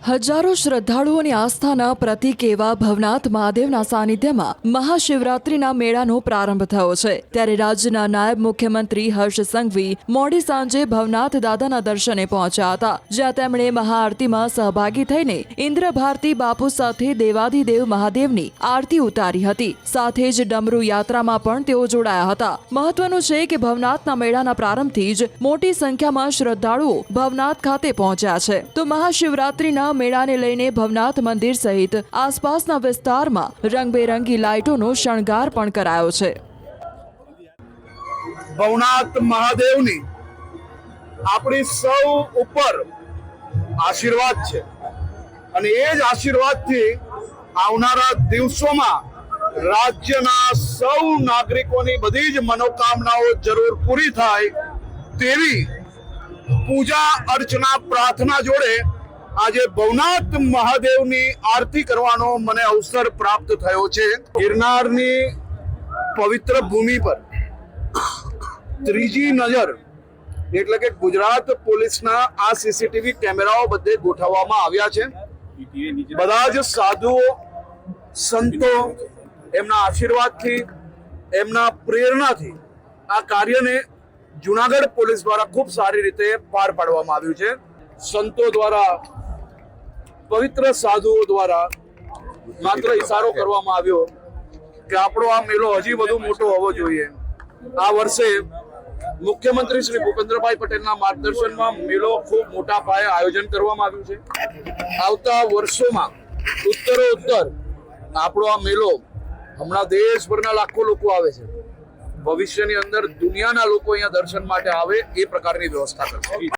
હજારો શ્રદ્ધાળુઓની આસ્થાના પ્રતીક એવા ભવનાથ મહાદેવના સાનિધ્યમાં મહાશિવરાત્રીના મેળાનો પ્રારંભ થયો છે। ત્યારે રાજ્યના નાયબ મુખ્યમંત્રી હર્ષ સંઘવી મોડી સાંજે ભવનાથ દાદાના દર્શને પહોંચ્યા હતા, જ્યાં તેમણે મહાઆરતીમાં સહભાગી થઈને ઇન્દ્રભારતી બાપુ સાથે દેવાધિદેવ મહાદેવની આરતી ઉતારી હતી। સાથે જ ડમરૂ યાત્રામાં પણ તેઓ જોડાયા હતા। મહત્વનું છે કે ભવનાથના મેળાના પ્રારંભથી જ મોટી સંખ્યામાં શ્રદ્ધાળુઓ ભવનાથ ખાતે પહોંચ્યા છે। તો મહાશિવરાત્રીના મેળાને લઈને ભવનાથ મંદિર સહિત આસપાસના વિસ્તારમાં રંગબેરંગી લાઇટોનો શણગાર પણ કરાયો છે। ભવનાથ મહાદેવની આપણી સૌ ઉપર આશીર્વાદ છે અને એ જ આશીર્વાદથી આવનારા દિવસોમાં રાજ્યના સૌ નાગરિકોની બધી જ મનોકામનાઓ જરૂર પૂરી થાય તેવી પૂજા અર્ચના પ્રાર્થના જોડે આજે ભવનાથ મહાદેવની આરતી કરવાનો મને અવસર પ્રાપ્ત થયો છે। ગિરનારની પવિત્ર ભૂમિ પર ત્રીજી નજર એટલે કે ગુજરાત પોલીસના આ સીસીટીવી કેમેરાઓ બધે ગોઠવવામાં આવ્યા છે। બધા જ સાધુઓ સંતો એમના આશીર્વાદથી એમના પ્રેરણાથી આ કાર્યને જુનાગઢ પોલીસ દ્વારા ખૂબ સારી રીતે પાર પાડવામાં આવ્યું છે। સંતો દ્વારા, પવિત્ર સાધુઓ દ્વારા માત્ર ઈશારો કરવામાં આવ્યો કે આપણો આ મેળો હજી વધુ મોટો હોવો જોઈએ। આ વર્ષે મુખ્યમંત્રી શ્રી ભૂપેન્દ્રભાઈ પટેલના માર્ગદર્શનમાં મેળો ખૂબ મોટા પાયે આયોજન કરવામાં આવ્યું છે। આવતા વર્ષોમાં ઉત્તરોત્તર આપણો આ મેળો હમણાં દેશભરના લાખો લોકો આવે છે, ભવિષ્યની અંદર દુનિયાના લોકો અહીંયા દર્શન માટે આવે એ પ્રકારની વ્યવસ્થા કરશે।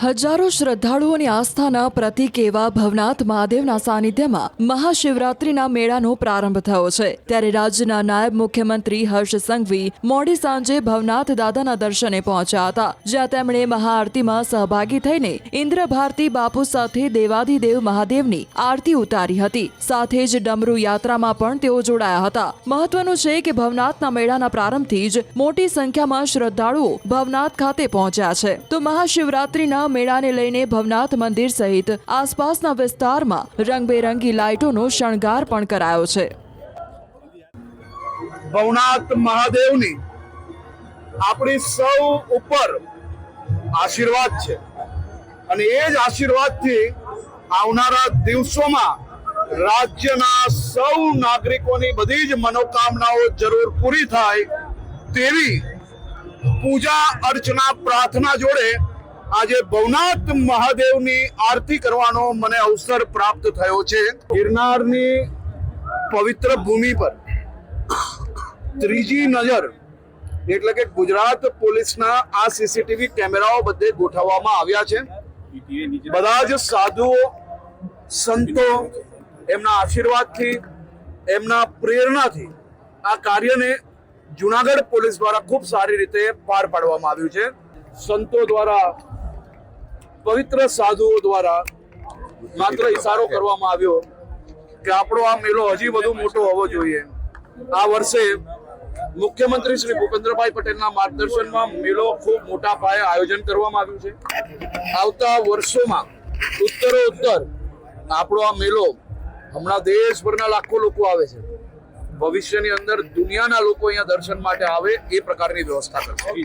હજારો શ્રદ્ધાળુઓની આસ્થાના પ્રતીક એવા ભવનાથ મહાદેવના સાનિધ્યમાં મહાશિવરાત્રીના મેળાનો પ્રારંભ થયો છે। ત્યારે રાજ્યના નાયબ મુખ્યમંત્રી હર્ષ સંઘવી મોડી સાંજે ભવનાથ દાદાના દર્શને પહોંચ્યા હતા, જ્યાં તેમણે મહાઆરતીમાં સહભાગી થઈને ઇન્દ્રભારતી બાપુ સાથે દેવાધિદેવ મહાદેવની આરતી ઉતારી હતી। સાથે જ ડમરૂ યાત્રામાં પણ તેઓ જોડાયા હતા। મહત્વનું છે કે ભવનાથના મેળાના પ્રારંભથી જ મોટી સંખ્યામાં શ્રદ્ધાળુઓ ભવનાથ ખાતે પહોંચ્યા છે। તો મહાશિવરાત્રીના મેળાને લઈને ભવનાથ મંદિર સહિત આસપાસના વિસ્તારમાં રંગબેરંગી લાઇટોનો શણગાર પણ કરાયો છે। ભવનાથ મહાદેવની આપણી સૌ ઉપર આશીર્વાદ છે અને એ જ આશીર્વાદથી આવનારા દિવસોમાં રાજ્યના સૌ નાગરિકોની બધી જ મનોકામનાઓ જરૂર પૂરી થાય તેવી પૂજા અર્ચના પ્રાર્થના જોડે આજે ભવનાથ મહાદેવની આરતી કરવાનો મને અવસર પ્રાપ્ત થયો છે। ગિરનારની પવિત્ર ભૂમિ પર ત્રીજી નજર એટલે કે ગુજરાત પોલીસના આ સીસીટીવી કેમેરાઓ બધે ગોઠવવામાં આવ્યા છે। બધા જ સાધુઓ સંતો એમના આશીર્વાદથી એમના પ્રેરણાથી આ કાર્યને જુનાગઢ પોલીસ દ્વારા ખૂબ સારી રીતે પાર પાડવામાં આવ્યું છે। સંતો દ્વારા, પવિત્ર સાધુઓ દ્વારા માત્ર ઈશારો કરવામાં આવ્યો કે આપણો આ મેળો હજી વધુ મોટો હોવો જોઈએ। આ વર્ષે મુખ્યમંત્રી શ્રી ભૂપેન્દ્રભાઈ પટેલના માર્ગદર્શનમાં મેળો ખૂબ મોટા પાયે આયોજન કરવામાં આવ્યું છે। આવતા વર્ષોમાં ઉત્તરોત્તર આપણો આ મેળો હમણાં દેશભરના લાખો લોકો આવે છે, ભવિષ્યની અંદર દુનિયાના લોકો અહીંયા દર્શન માટે આવે એ પ્રકારની વ્યવસ્થા કરશે।